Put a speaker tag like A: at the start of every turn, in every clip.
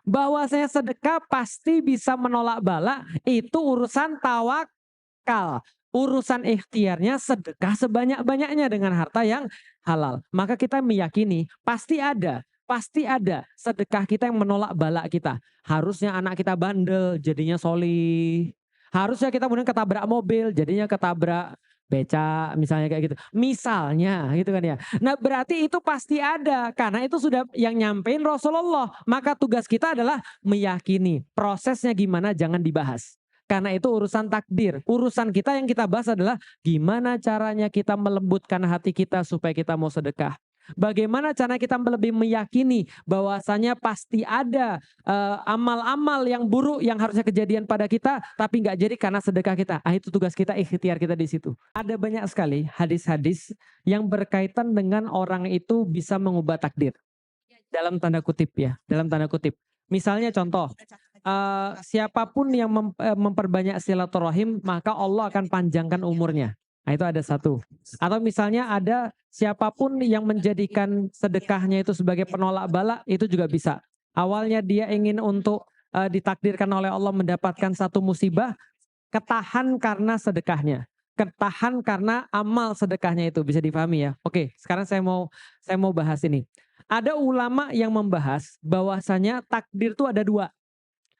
A: Bahwasanya sedekah pasti bisa menolak bala, itu urusan tawakal. Urusan ikhtiarnya sedekah sebanyak-banyaknya dengan harta yang halal. Maka kita meyakini pasti ada sedekah kita yang menolak bala kita. Harusnya anak kita bandel, jadinya solih. Harusnya kita kemudian ketabrak mobil, jadinya ketabrak beca, misalnya kayak gitu. Misalnya gitu kan ya. Nah berarti itu pasti ada, karena itu sudah yang nyampein Rasulullah. Maka tugas kita adalah meyakini. Prosesnya gimana jangan dibahas. Karena itu urusan takdir. Urusan kita yang kita bahas adalah gimana caranya kita melembutkan hati kita supaya kita mau sedekah. Bagaimana cara kita lebih meyakini bahwasanya pasti ada amal-amal yang buruk yang harusnya kejadian pada kita tapi nggak jadi karena sedekah kita. Itu tugas kita, ikhtiar kita di situ. Ada banyak sekali hadis-hadis yang berkaitan dengan orang itu bisa mengubah takdir. Dalam tanda kutip ya, dalam tanda kutip. Misalnya contoh, siapapun yang memperbanyak silaturahim maka Allah akan panjangkan umurnya. Nah, itu ada satu. Atau misalnya ada siapapun yang menjadikan sedekahnya itu sebagai penolak bala, itu juga bisa. Awalnya dia ingin untuk ditakdirkan oleh Allah mendapatkan satu musibah, ketahan karena sedekahnya. Ketahan karena amal sedekahnya itu, bisa dipahami ya. Oke, sekarang saya mau bahas ini. Ada ulama yang membahas bahwasanya takdir itu ada dua.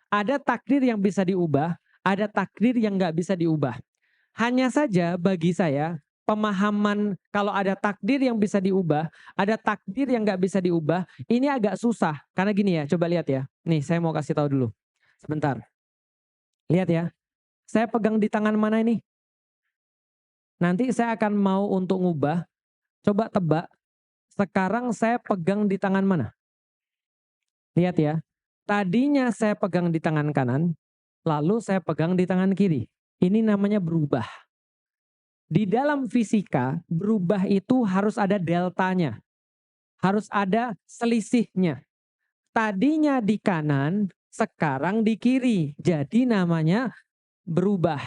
A: Ada takdir yang bisa diubah, ada takdir yang nggak bisa diubah. Hanya saja bagi saya pemahaman kalau ada takdir yang bisa diubah, ada takdir yang nggak bisa diubah, ini agak susah. Karena gini ya, coba lihat ya. Nih saya mau kasih tahu dulu. Sebentar. Lihat ya. Saya pegang di tangan mana ini? Nanti saya akan mau untuk ngubah. Coba tebak. Sekarang saya pegang di tangan mana? Lihat ya. Tadinya saya pegang di tangan kanan, lalu saya pegang di tangan kiri. Ini namanya berubah. Di dalam fisika, berubah itu harus ada deltanya. Harus ada selisihnya. Tadinya di kanan, sekarang di kiri. Jadi namanya berubah.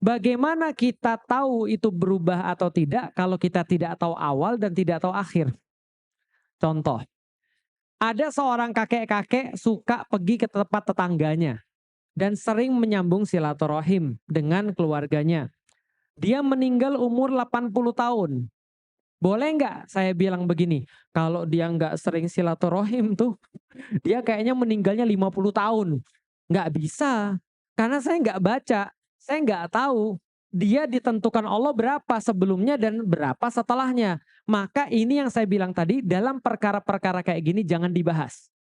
A: Bagaimana kita tahu itu berubah atau tidak kalau kita tidak tahu awal dan tidak tahu akhir? Contoh, ada seorang kakek-kakek suka pergi ke tempat tetangganya dan sering menyambung silaturahim dengan keluarganya. Dia meninggal umur 80 tahun. Boleh nggak saya bilang begini, kalau dia nggak sering silaturahim tuh, dia kayaknya meninggalnya 50 tahun. Nggak bisa, karena saya nggak baca, saya nggak tahu dia ditentukan Allah berapa sebelumnya dan berapa setelahnya. Maka ini yang saya bilang tadi, dalam perkara-perkara kayak gini jangan dibahas.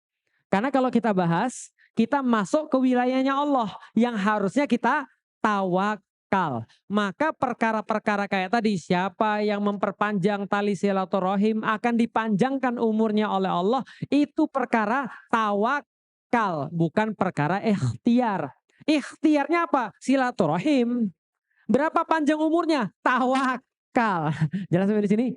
A: Karena kalau kita bahas, kita masuk ke wilayahnya Allah yang harusnya kita tawakal. Maka perkara-perkara kayak tadi, siapa yang memperpanjang tali silaturahim akan dipanjangkan umurnya oleh Allah, itu perkara tawakal, bukan perkara ikhtiar. Ikhtiarnya apa? Silaturahim. Berapa panjang umurnya? Tawakal. Jelas sampai di sini?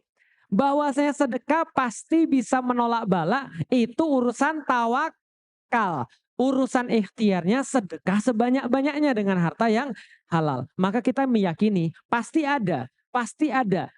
A: Bahwasanya sedekah pasti bisa menolak bala, itu urusan tawakal. Urusan ikhtiarnya sedekah sebanyak-banyaknya dengan harta yang halal. Maka kita meyakini pasti ada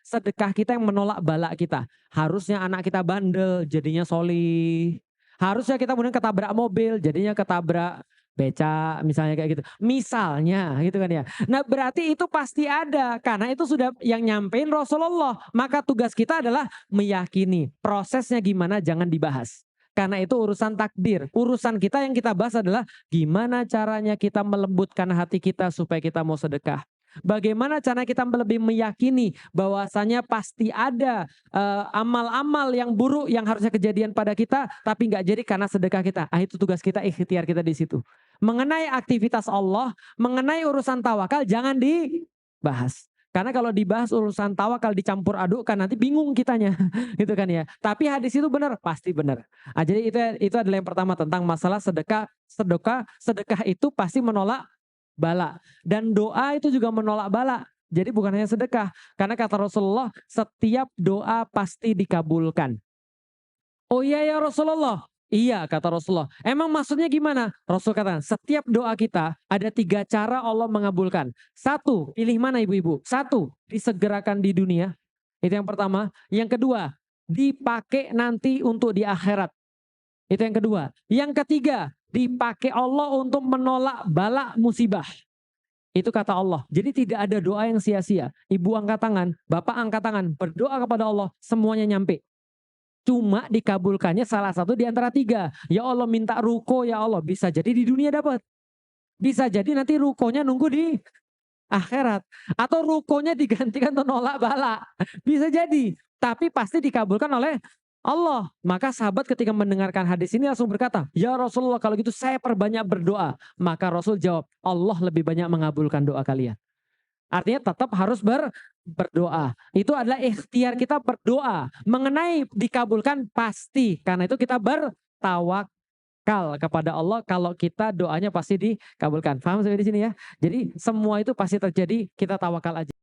A: sedekah kita yang menolak bala kita. Harusnya anak kita bandel, jadinya solih. Harusnya kita kemudian ketabrak mobil, jadinya ketabrak beca, misalnya kayak gitu. Misalnya gitu kan ya. Nah berarti itu pasti ada, karena itu sudah yang nyampein Rasulullah. Maka tugas kita adalah meyakini. Prosesnya gimana jangan dibahas. Karena itu urusan takdir. Urusan kita yang kita bahas adalah gimana caranya kita melembutkan hati kita supaya kita mau sedekah. Bagaimana cara kita lebih meyakini bahwasanya pasti ada amal-amal yang buruk yang harusnya kejadian pada kita tapi nggak jadi karena sedekah kita. Itu tugas kita, ikhtiar kita di situ. Mengenai aktivitas Allah, mengenai urusan tawakal jangan dibahas. Karena kalau dibahas urusan tawakal dicampur adukkan nanti bingung kitanya, gitu kan ya. Tapi hadis itu benar, pasti benar. Jadi itu adalah yang pertama tentang masalah sedekah itu pasti menolak bala dan doa itu juga menolak bala. Jadi bukan hanya sedekah, karena kata Rasulullah setiap doa pasti dikabulkan. Oh iya ya Rasulullah. Iya kata Rasulullah. Emang maksudnya gimana? Rasul kata setiap doa kita ada 3 cara Allah mengabulkan. Satu, pilih mana ibu-ibu? Satu, disegerakan di dunia. Itu yang pertama. Yang kedua, dipakai nanti untuk di akhirat. Itu yang kedua. Yang ketiga, dipakai Allah untuk menolak bala musibah. Itu kata Allah. Jadi tidak ada doa yang sia-sia. Ibu angkat tangan, bapak angkat tangan, berdoa kepada Allah, semuanya nyampe. Cuma dikabulkannya salah satu di antara tiga. Ya Allah minta ruko ya Allah. Bisa jadi di dunia dapat. Bisa jadi nanti rukonya nunggu di akhirat. Atau rukonya digantikan untuk nolak bala. Bisa jadi. Tapi pasti dikabulkan oleh Allah. Maka sahabat ketika mendengarkan hadis ini langsung berkata, ya Rasulullah kalau gitu saya perbanyak berdoa. Maka Rasul jawab, Allah lebih banyak mengabulkan doa kalian. Artinya tetap harus berdoa. Itu adalah ikhtiar kita berdoa. Mengenai dikabulkan pasti. Karena itu kita bertawakal kepada Allah. Kalau kita doanya pasti dikabulkan. Paham sampai di sini ya? Jadi semua itu pasti terjadi, kita tawakal aja.